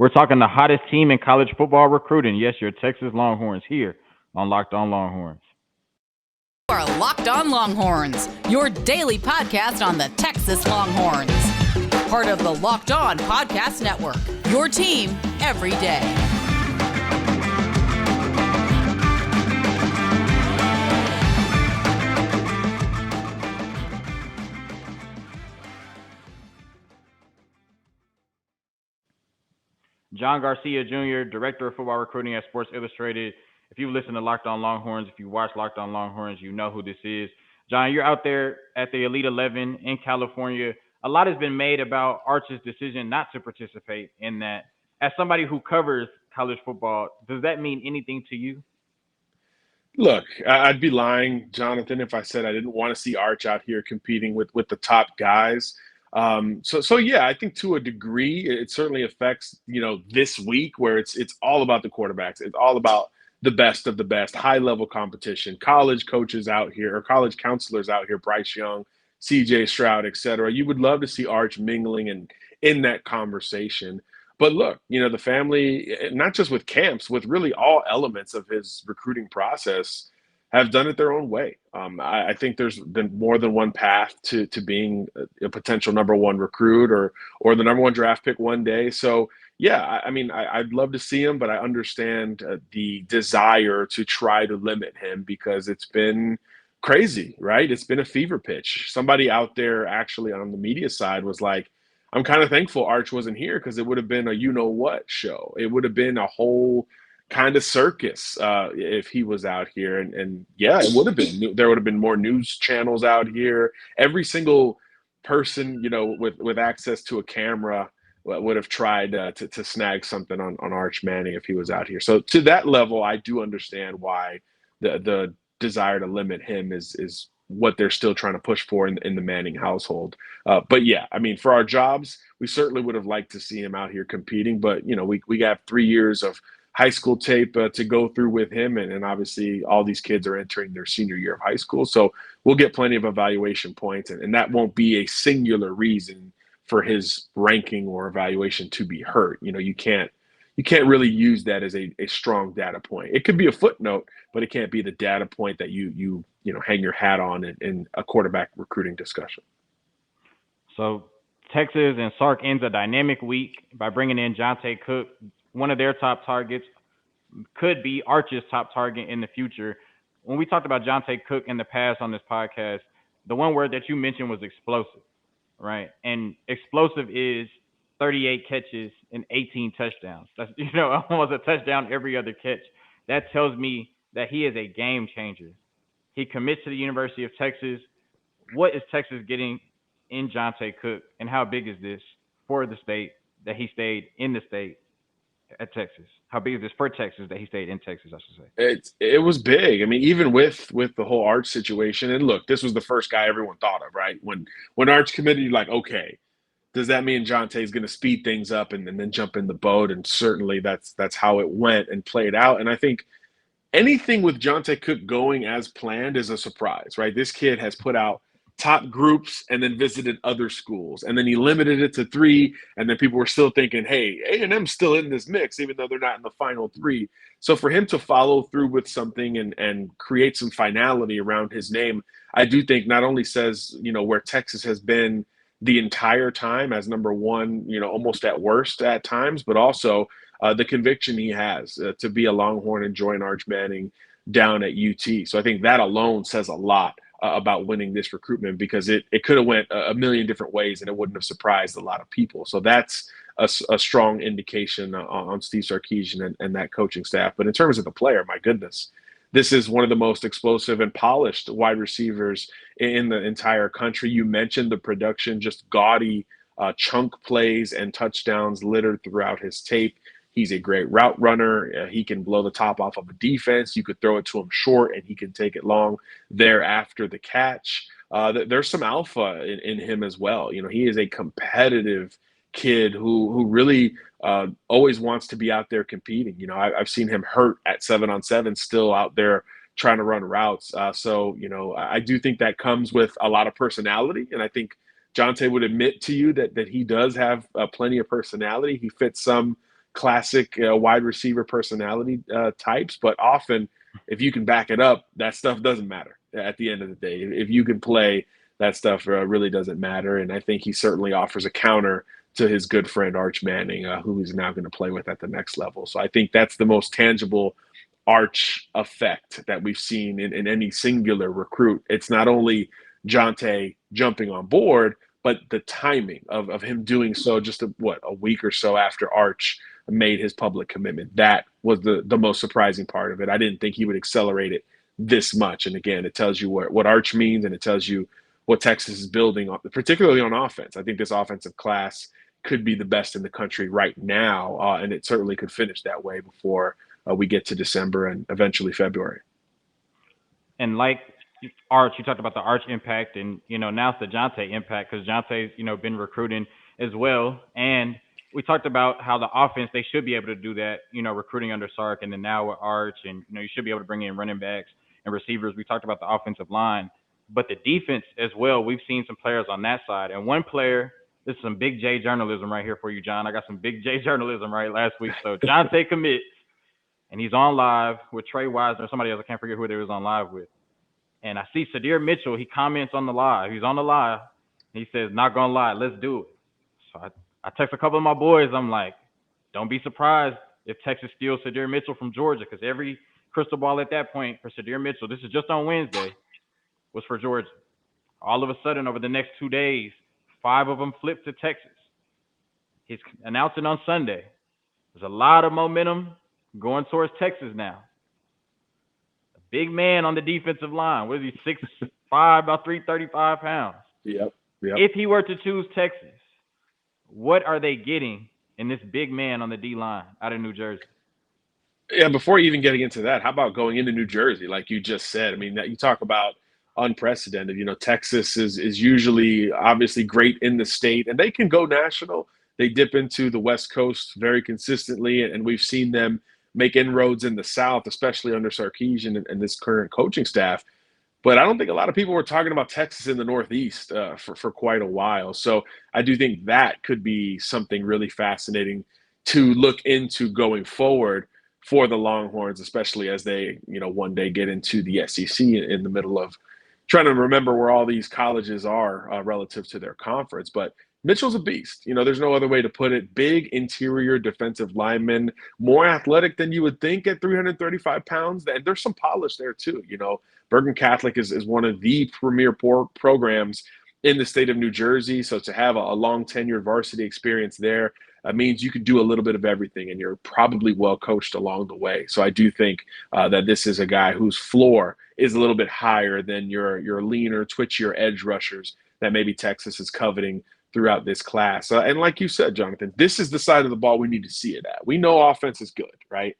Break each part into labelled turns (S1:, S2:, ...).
S1: We're talking the hottest team in college football recruiting. Yes, your Texas Longhorns here on Locked On Longhorns.
S2: You are Locked On Longhorns, your daily podcast on the Texas Longhorns. Part of the Locked On Podcast Network, your team every day.
S1: John Garcia Jr., Director of Football Recruiting at Sports Illustrated. If you listen to Locked On Longhorns, if you watch Locked On Longhorns, you know who this is. John, you're out there at the Elite 11 in California. A lot has been made about Arch's decision not to participate in that. As somebody who covers college football, does that mean anything to you?
S3: Look, I'd be lying, Jonathan, if I said I didn't want to see Arch out here competing with the top guys. So yeah, I think to a degree, it certainly affects, this week where it's all about the quarterbacks. It's all about the best of the best, high level competition, college coaches out here or college counselors out here, Bryce Young, CJ Stroud, et cetera. You would love to see Arch mingling and in that conversation. But look, the family, not just with camps, with really all elements of his recruiting process, have done it their own way. I think there's been more than one path to being a potential number one recruit or the number one draft pick one day. So, yeah, I'd love to see him, but I understand the desire to try to limit him because it's been crazy, right? It's been a fever pitch. Somebody out there actually on the media side was like, I'm kind of thankful Arch wasn't here because it would have been a you-know-what show. It would have been a whole kind of circus if he was out here. And yeah, it would have been. There would have been more news channels out here. Every single person, with access to a camera would have tried to snag something on Arch Manning if he was out here. So to that level, I do understand why the desire to limit him is what they're still trying to push for in the Manning household. But yeah, for our jobs, we certainly would have liked to see him out here competing. But, we got 3 years of high school tape to go through with him. And obviously all these kids are entering their senior year of high school. So we'll get plenty of evaluation points. And that won't be a singular reason for his ranking or evaluation to be hurt. You can't really use that as a strong data point. It could be a footnote, but it can't be the data point that you hang your hat on in a quarterback recruiting discussion.
S1: So Texas and Sark ends a dynamic week by bringing in Johntay Cook. One of their top targets could be Arch's top target in the future. When we talked about Johntay Cook in the past on this podcast, the one word that you mentioned was explosive, right? And explosive is 38 catches and 18 touchdowns. That's, almost a touchdown every other catch. That tells me that he is a game changer. He commits to the University of Texas. What is Texas getting in Johntay Cook, and how big is this for the state that he stayed in the state at Texas? How big is this for Texas that he stayed in Texas, I should say?
S3: It was big. Even with the whole Arch situation, and look, this was the first guy everyone thought of, right? When Arch committed, you're like, okay, does that mean Johntay is going to speed things up and then jump in the boat? And certainly that's how it went and played out. And I think anything with Johntay Cook going as planned is a surprise, right? This kid has put out top groups and then visited other schools. And then he limited it to 3. And then people were still thinking, hey, A&M's still in this mix, even though they're not in the final 3. So for him to follow through with something and create some finality around his name, I do think not only says, where Texas has been the entire time as number one, almost at worst at times, but also the conviction he has to be a Longhorn and join Arch Manning down at UT. So I think that alone says a lot about winning this recruitment because it could have went a million different ways and it wouldn't have surprised a lot of people. So that's a strong indication on Steve Sarkisian and that coaching staff. But in terms of the player, my goodness, this is one of the most explosive and polished wide receivers in the entire country. You mentioned the production, just gaudy chunk plays and touchdowns littered throughout his tape. He's a great route runner. He can blow the top off of a defense. You could throw it to him short, and he can take it long there after the catch. There's some alpha in him as well. He is a competitive kid who really always wants to be out there competing. I've seen him hurt at 7-on-7, still out there trying to run routes. So I do think that comes with a lot of personality, and I think Johntay would admit to you that he does have plenty of personality. He fits some classic wide receiver personality types, but often if you can back it up, that stuff doesn't matter at the end of the day. If you can play, that stuff really doesn't matter. And I think he certainly offers a counter to his good friend Arch Manning, who he's now going to play with at the next level. So I think that's the most tangible Arch effect that we've seen in any singular recruit. It's not only Johntay jumping on board, but the timing of him doing so just a week or so after Arch made his public commitment. That was the most surprising part of it. I didn't think he would accelerate it this much. And again, it tells you what Arch means, and it tells you what Texas is building, particularly on offense. I think this offensive class could be the best in the country right now, and it certainly could finish that way before we get to December and eventually February.
S1: And like Arch, you talked about the Arch impact, and now it's the Johntay impact, because Johntay's been recruiting as well. And we talked about how the offense, they should be able to do that, recruiting under Sark, and then now with Arch, and you should be able to bring in running backs and receivers. We talked about the offensive line, but the defense as well. We've seen some players on that side, and one player. This is some big J journalism right here for you, John. I got some big J journalism right last week. So Johntay commits, and he's on live with Trey Wisner, somebody else. I can't forget who they was on live with. And I see Sydir Mitchell. He comments on the live. He's on the live. He says, "Not gonna lie, let's do it." So I text a couple of my boys. I'm like, don't be surprised if Texas steals Sydir Mitchell from Georgia, because every crystal ball at that point for Sydir Mitchell, this is just on Wednesday, was for Georgia. All of a sudden, over the next 2 days, 5 of them flipped to Texas. He's announcing on Sunday. There's a lot of momentum going towards Texas now. A big man on the defensive line. What is he, 6'5", about 335 pounds?
S3: Yep.
S1: If he were to choose Texas, what are they getting in this big man on the D-line out of New Jersey?
S3: Yeah, before even getting into that, how about going into New Jersey, like you just said? I mean, you talk about unprecedented. Texas is usually obviously great in the state, and they can go national. They dip into the West Coast very consistently, and we've seen them make inroads in the South, especially under Sarkisian and this current coaching staff. But I don't think a lot of people were talking about Texas in the Northeast for quite a while. So I do think that could be something really fascinating to look into going forward for the Longhorns, especially as they, one day get into the SEC in the middle of trying to remember where all these colleges are relative to their conference. But Mitchell's a beast. There's no other way to put it. Big interior defensive lineman, more athletic than you would think at 335 pounds. And there's some polish there too. Bergen Catholic is one of the premier programs in the state of New Jersey. So to have a long tenured varsity experience there means you can do a little bit of everything, and you're probably well coached along the way. So I do think that this is a guy whose floor is a little bit higher than your leaner, twitchier edge rushers that maybe Texas is coveting throughout this class. And like you said, Jonathan, this is the side of the ball we need to see it at. We know offense is good, right?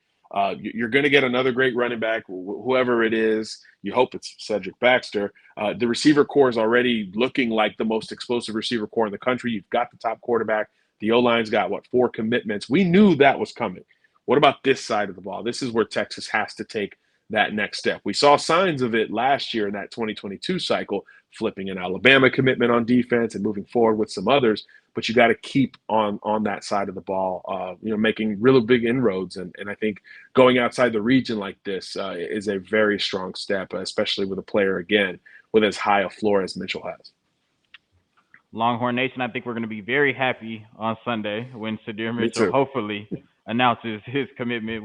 S3: You're going to get another great running back, whoever it is. You hope it's Cedric Baxter. The receiver core is already looking like the most explosive receiver core in the country. You've got the top quarterback. The O-line's got, 4 commitments. We knew that was coming. What about this side of the ball? This is where Texas has to take that next step. We saw signs of it last year in that 2022 cycle, flipping an Alabama commitment on defense and moving forward with some others. But you got to keep on that side of the ball, making really big inroads. And I think going outside the region like this is a very strong step, especially with a player, again, with as high a floor as Mitchell has.
S1: Longhorn Nation, I think we're going to be very happy on Sunday when Sydir Mitchell hopefully announces his commitment.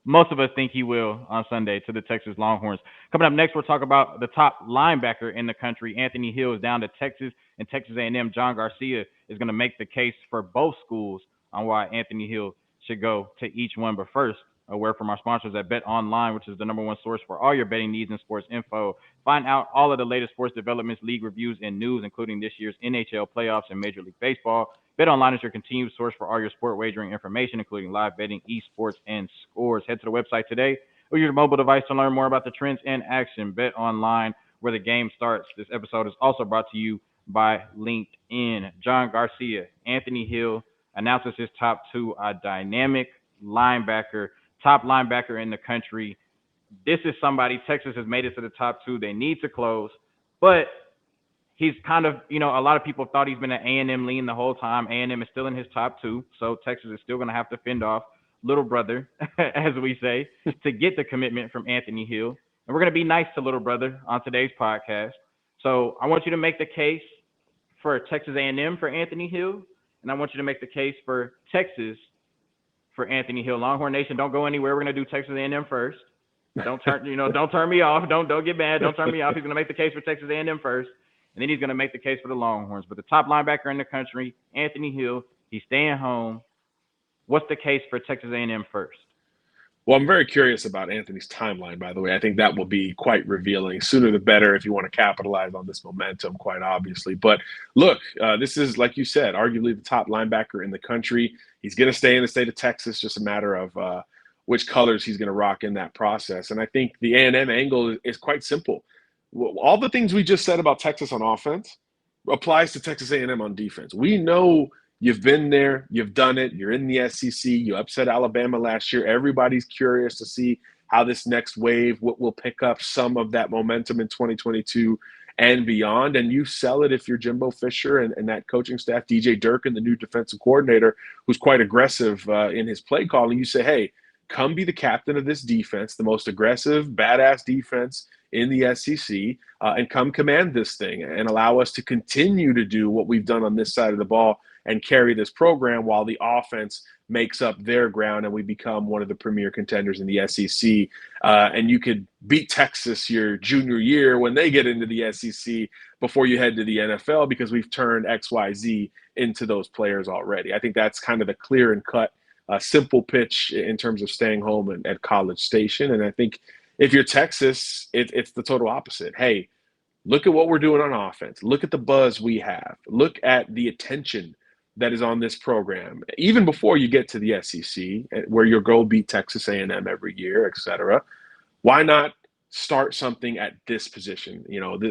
S1: Most of us think he will on Sunday to the Texas Longhorns. Coming up next, we'll talk about the top linebacker in the country. Anthony Hill is down to Texas, and Texas A&M John Garcia is going to make the case for both schools on why Anthony Hill should go to each one. But first, a word from our sponsors at Bet Online, which is the #1 source for all your betting needs and sports info. Find out all of the latest sports developments, league reviews, and news, including this year's NHL playoffs and Major League Baseball. Bet Online is your continued source for all your sport wagering information, including live betting, esports, and scores. Head to the website today or use your mobile device to learn more about the trends in action. Bet Online, where the game starts. This episode is also brought to you by LinkedIn. John Garcia, Anthony Hill announces his top 2, a dynamic linebacker, top linebacker in the country. This is somebody, Texas has made it to the top 2. They need to close, but he's kind of, a lot of people thought he's been an A&M lean the whole time. A&M is still in his top two, so Texas is still going to have to fend off little brother, as we say, to get the commitment from Anthony Hill. And we're going to be nice to little brother on today's podcast. So I want you to make the case for Texas A&M for Anthony Hill, and I want you to make the case for Texas for Anthony Hill. Longhorn Nation, don't go anywhere. We're going to do Texas A&M first. Don't turn me off. Don't get mad. Don't turn me off. He's going to make the case for Texas A&M first, and then he's going to make the case for the Longhorns. But the top linebacker in the country, Anthony Hill, he's staying home. What's the case for Texas A&M first?
S3: Well, I'm very curious about Anthony's timeline, by the way. I think that will be quite revealing. Sooner the better if you want to capitalize on this momentum, quite obviously. But look, this is, like you said, arguably the top linebacker in the country. He's going to stay in the state of Texas, just a matter of which colors he's going to rock in that process. And I think the A&M angle is quite simple. All the things we just said about Texas on offense applies to Texas A&M on defense. We know you've been there, you've done it, you're in the SEC, you upset Alabama last year. Everybody's curious to see how this next wave will pick up some of that momentum in 2022 and beyond. And you sell it if you're Jimbo Fisher and that coaching staff, DJ Durkin, the new defensive coordinator, who's quite aggressive in his play calling. You say, hey, come be the captain of this defense, the most aggressive, badass defense in the SEC, and come command this thing and allow us to continue to do what we've done on this side of the ball and carry this program while the offense makes up their ground and we become one of the premier contenders in the SEC. And you could beat Texas your junior year when they get into the SEC before you head to the NFL because we've turned XYZ into those players already. I think that's kind of the clear and cut, simple pitch in terms of staying home at College Station. And I think if you're Texas, it's the total opposite. Hey, look at what we're doing on offense. Look at the buzz we have. Look at the attention that is on this program, even before you get to the SEC, where your goal beat Texas A&M every year, et cetera. Why not start something at this position?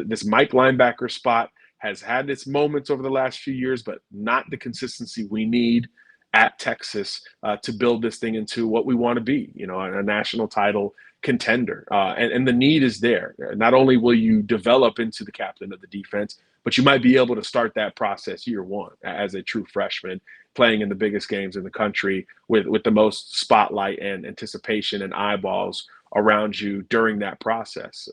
S3: This Mike linebacker spot has had its moments over the last few years, but not the consistency we need at Texas to build this thing into what we want to be, a national title contender. And the need is there. Not only will you develop into the captain of the defense, but you might be able to start that process year one as a true freshman, playing in the biggest games in the country with the most spotlight and anticipation and eyeballs around you during that process.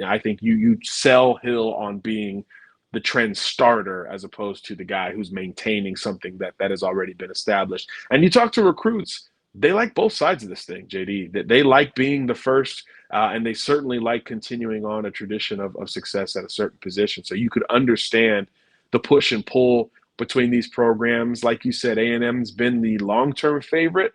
S3: I think you sell Hill on being the trend starter as opposed to the guy who's maintaining something that has already been established. And you talk to recruits, they like both sides of this thing, JD. That they like being the first, and they certainly like continuing on a tradition of success at a certain position. So you could understand the push and pull between these programs. Like you said, A&M's been the long-term favorite,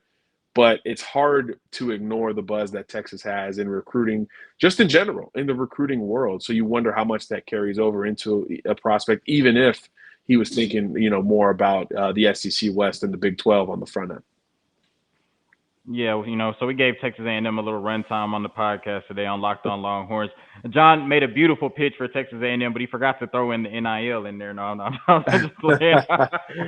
S3: but it's hard to ignore the buzz that Texas has in recruiting, just in general, in the recruiting world. So you wonder how much that carries over into a prospect, even if he was thinking, more about the SEC West and the Big 12 on the front end.
S1: Yeah, so we gave Texas A&M a little runtime on the podcast today on Locked On Longhorns. John made a beautiful pitch for Texas A&M, but he forgot to throw in the NIL in there. No, I'm just playing.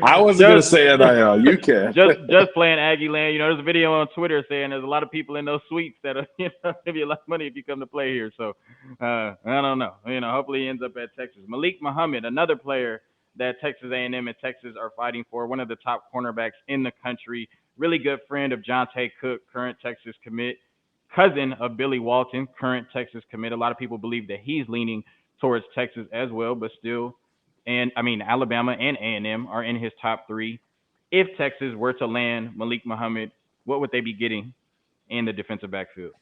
S3: I wasn't going to say NIL. You can.
S1: just playing Aggie Land. There's a video on Twitter saying there's a lot of people in those suites that give you a lot of money if you come to play here. So I don't know. Hopefully he ends up at Texas. Malik Muhammad, another player that Texas A&M and Texas are fighting for, one of the top cornerbacks in the country. Really good friend of Johntay Cook, current Texas commit, cousin of Billy Walton, current Texas commit. A lot of people believe that he's leaning towards Texas as well, but still, Alabama and A&M are in his top three. If Texas were to land Malik Muhammad, what would they be getting in the defensive backfield?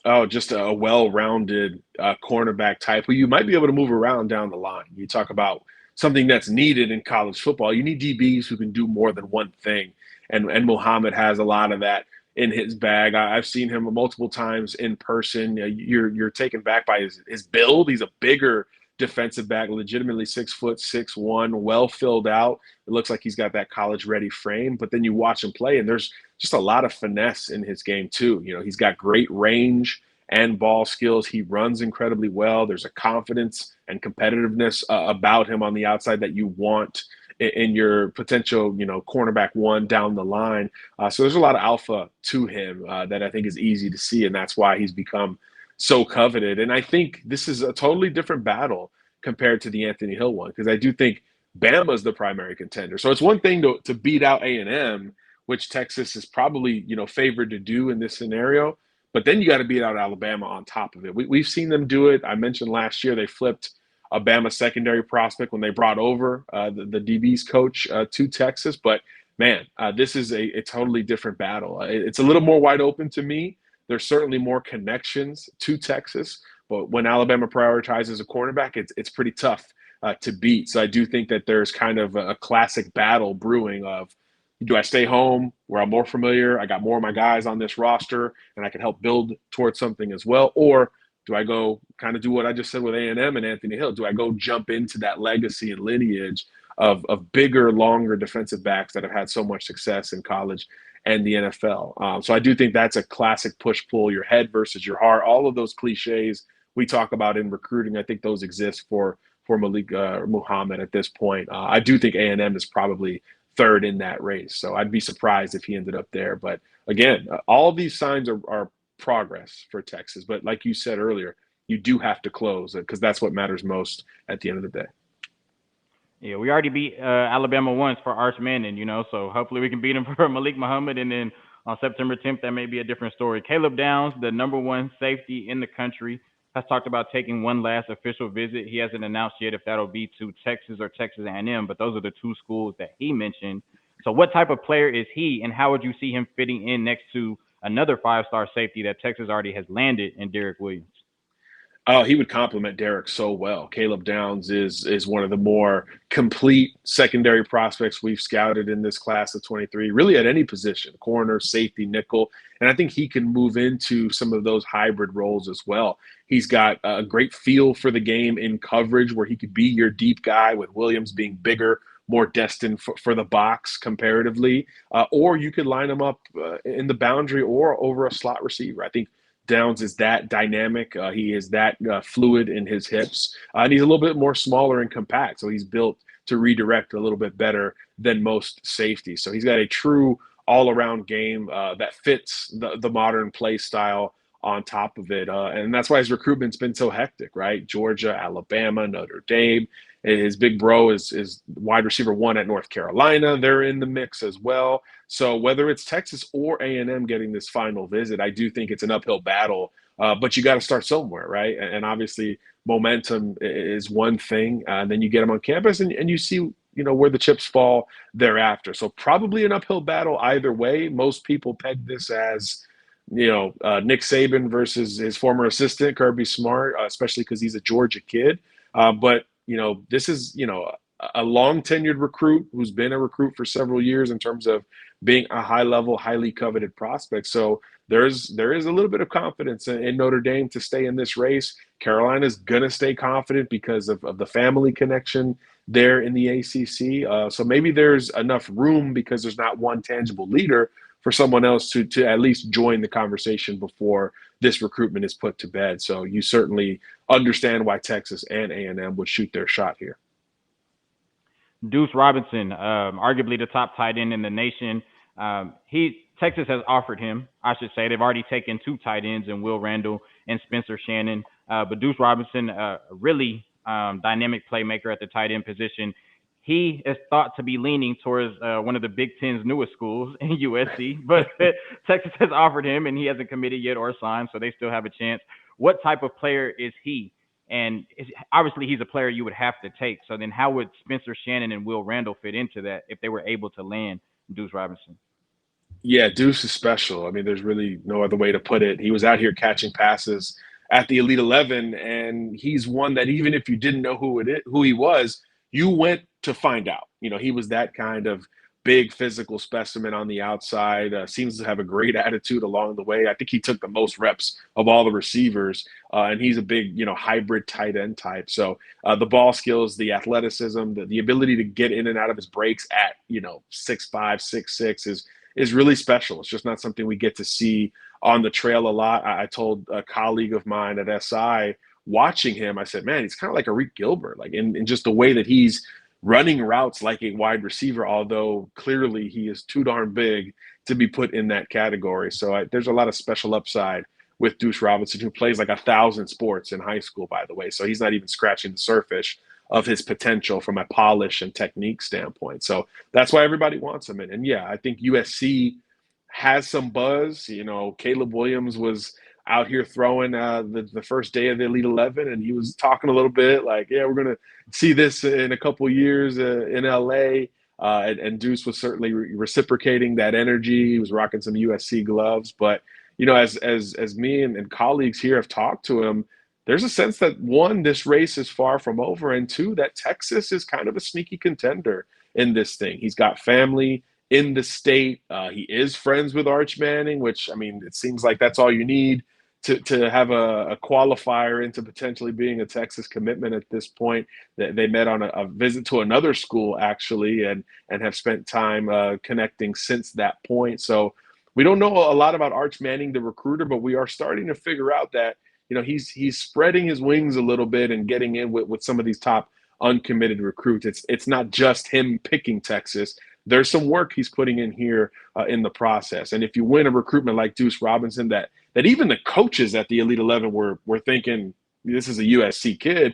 S3: Oh, just a well-rounded cornerback type who you might be able to move around down the line. You talk about something that's needed in college football. You need DBs who can do more than one thing. And Muhammad has a lot of that in his bag. I've seen him multiple times in person. You're taken back by his build. He's a bigger defensive back, legitimately 6 foot, 6'1", well filled out. It looks like he's got that college-ready frame. But then you watch him play, and there's just a lot of finesse in his game too. He's got great range and ball skills. He runs incredibly well. There's a confidence and competitiveness about him on the outside that you want in your potential, cornerback one down the line. So there's a lot of alpha to him that I think is easy to see, and that's why he's become so coveted. And I think this is a totally different battle compared to the Anthony Hill one, because I do think Bama's the primary contender. So it's one thing to beat out A&M, which Texas is probably, favored to do in this scenario. But then you got to beat out Alabama on top of it. We've seen them do it. I mentioned last year they flipped a Bama secondary prospect when they brought over the DB's coach to Texas. But, man, this is a totally different battle. It's a little more wide open to me. There's certainly more connections to Texas. But when Alabama prioritizes a cornerback, it's pretty tough to beat. So I do think that there's kind of a classic battle brewing of, do I stay home where I'm more familiar? I got more of my guys on this roster and I can help build towards something as well. Or do I go kind of do what I just said with A&M and Anthony Hill? Do I go jump into that legacy and lineage of bigger, longer defensive backs that have had so much success in college and the NFL? So I do think that's a classic push-pull, your head versus your heart. All of those cliches we talk about in recruiting, I think those exist for Malik Muhammad at this point. I do think A&M is probably third in that race. So I'd be surprised if he ended up there. But again, all these signs are progress for Texas. But like you said earlier, you do have to close because that's what matters most at the end of the day.
S1: Yeah, we already beat Alabama once for Arch Manning, so hopefully we can beat him for Malik Muhammad. And then on September 10th, that may be a different story. Caleb Downs, the number one safety in the country, has talked about taking one last official visit. He hasn't announced yet if that'll be to Texas or Texas A&M, but those are the two schools that he mentioned. So what type of player is he, and how would you see him fitting in next to another five-star safety that Texas already has landed in Derek Williams?
S3: Oh, he would complement Derek so well. Caleb Downs is one of the more complete secondary prospects we've scouted in this class of 23, really at any position, corner, safety, nickel. And I think he can move into some of those hybrid roles as well. He's got a great feel for the game in coverage where he could be your deep guy with Williams being bigger, more destined for the box comparatively. Or you could line him up in the boundary or over a slot receiver. I think Downs is that dynamic. He is that fluid in his hips. And he's a little bit more smaller and compact. So he's built to redirect a little bit better than most safeties. So he's got a true all-around game that fits the modern play style on top of it. And that's why his recruitment's been so hectic, right? Georgia, Alabama, Notre Dame. His big bro is wide receiver one at North Carolina. They're in the mix as well. So whether it's Texas or A&M getting this final visit, I do think it's an uphill battle. But you got to start somewhere, right? And obviously momentum is one thing. And then you get them on campus and you see, where the chips fall thereafter. So probably an uphill battle either way. Most people peg this as, Nick Saban versus his former assistant, Kirby Smart, especially because he's a Georgia kid. But this is, a long tenured recruit who's been a recruit for several years in terms of being a high level, highly coveted prospect. So there is a little bit of confidence in Notre Dame to stay in this race. Carolina's going to stay confident because of the family connection there in the ACC. So maybe there's enough room because there's not one tangible leader for someone else to at least join the conversation before this recruitment is put to bed. So you certainly understand why Texas and A&M would shoot their shot here.
S1: Duce Robinson, arguably the top tight end in the nation. Texas has offered him, I should say. They've already taken two tight ends in Will Randall and Spencer Shannon. But Duce Robinson, a really dynamic playmaker at the tight end position. He is thought to be leaning towards one of the Big Ten's newest schools in USC, but Texas has offered him and he hasn't committed yet or signed, so they still have a chance. What type of player is he? And obviously he's a player you would have to take. So then how would Spencer Shannon and Will Randall fit into that if they were able to land Duce Robinson?
S3: Yeah, Duce is special. I mean, there's really no other way to put it. He was out here catching passes at the Elite 11, and he's one that even if you didn't know who he was, you went to find out. He was that kind of big physical specimen on the outside, seems to have a great attitude along the way. I think he took the most reps of all the receivers, and he's a big, hybrid tight end type. So the ball skills, the athleticism, the ability to get in and out of his breaks at, 6'5", 6'6" is really special. It's just not something we get to see on the trail a lot. I told a colleague of mine at SI, watching him, I said, man, he's kind of like a Reek Gilbert, like in just the way that he's running routes like a wide receiver, although clearly he is too darn big to be put in that category. So there's a lot of special upside with Duce Robinson, who plays like 1,000 sports in high school, by the way. So he's not even scratching the surface of his potential from a polish and technique standpoint. So that's why everybody wants him. And yeah, I think USC has some buzz. You know, Caleb Williams was out here throwing the first day of the Elite 11, and he was talking a little bit like, yeah, we're going to see this in a couple of years in LA. And Duce was certainly reciprocating that energy. He was rocking some USC gloves. But, you know, as me and colleagues here have talked to him, there's a sense that, one, this race is far from over, and two, that Texas is kind of a sneaky contender in this thing. He's got family in the state. He is friends with Arch Manning, which, I mean, it seems like that's all you need to have a qualifier into potentially being a Texas commitment at this point. They met on a visit to another school, actually, and have spent time connecting since that point. So we don't know a lot about Arch Manning, the recruiter, but we are starting to figure out that, you know, he's spreading his wings a little bit and getting in with some of these top uncommitted recruits. It's not just him picking Texas. There's some work he's putting in here in the process. And if you win a recruitment like Duce Robinson, that even the coaches at the Elite 11 were thinking, this is a USC kid.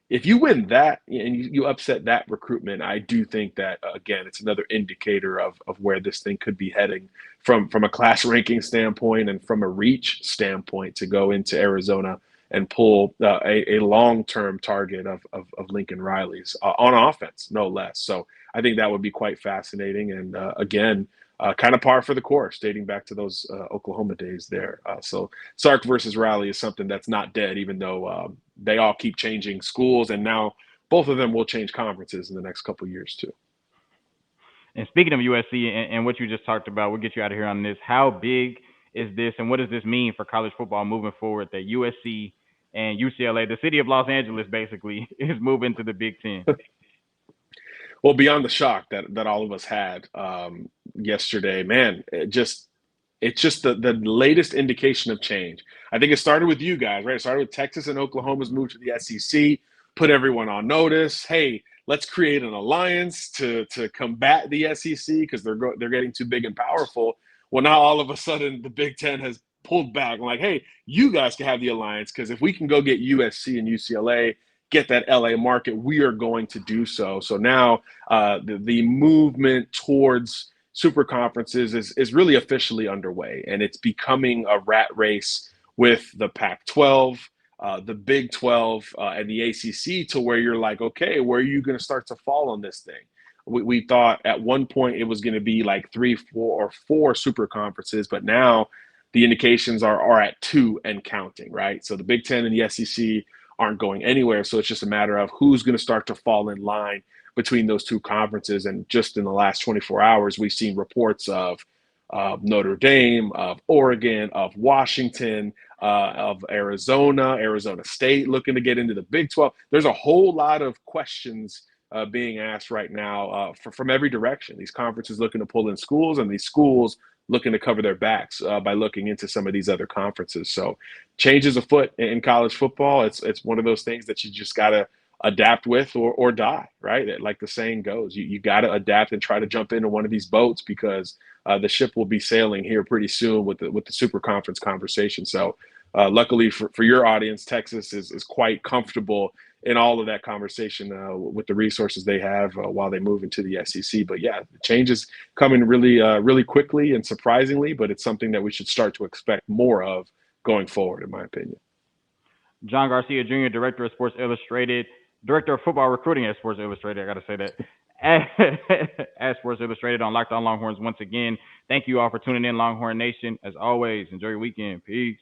S3: If you win that and you upset that recruitment, I do think that, again, it's another indicator of where this thing could be heading from a class ranking standpoint and from a reach standpoint to go into Arizona and pull a long-term target of Lincoln Riley's on offense, no less. So I think that would be quite fascinating. And again, kind of par for the course, dating back to those Oklahoma days there. So Sark versus Riley is something that's not dead, even though they all keep changing schools, and now both of them will change conferences in the next couple of years too.
S1: And speaking of USC and what you just talked about, we'll get you out of here on this. How big is this, and what does this mean for college football moving forward, that USC and UCLA, the city of Los Angeles, basically, is moving to the Big Ten?
S3: Well, beyond the shock that all of us had yesterday, man, it's just the latest indication of change. I think it started with you guys, right? It started with Texas and Oklahoma's move to the SEC, put everyone on notice. Hey, let's create an alliance to combat the SEC because they're getting too big and powerful. Well, now all of a sudden the Big Ten has pulled back and like, hey, you guys can have the alliance because if we can go get USC and UCLA, get that LA market, we are going to do so. So now the movement towards super conferences is really officially underway, and it's becoming a rat race with the Pac-12, the Big 12, and the ACC, to where you're like, okay, where are you going to start to fall on this thing? We thought at one point it was going to be like 3, 4, or 4 super conferences, but now the indications are at 2 and counting, right? So the Big 10 and the SEC aren't going anywhere. So it's just a matter of who's going to start to fall in line between those two conferences. And just in the last 24 hours, we've seen reports of Notre Dame, of Oregon, of Washington, of Arizona State looking to get into the Big 12. There's a whole lot of questions being asked right now from every direction. These conferences looking to pull in schools, and these schools looking to cover their backs by looking into some of these other conferences. So change is afoot in college football. It's one of those things that you just got to adapt with or die, right? Like the saying goes, you got to adapt and try to jump into one of these boats because the ship will be sailing here pretty soon with the super conference conversation. So luckily for your audience, Texas is quite comfortable in all of that conversation with the resources they have while they move into the SEC. But yeah, the change is coming really quickly and surprisingly, but it's something that we should start to expect more of going forward, in my opinion.
S1: John Garcia Jr., Director of Sports Illustrated, Director of Football Recruiting at Sports Illustrated. I got to say that. At Sports Illustrated on Locked On Longhorns once again. Thank you all for tuning in, Longhorn Nation. As always, enjoy your weekend. Peace.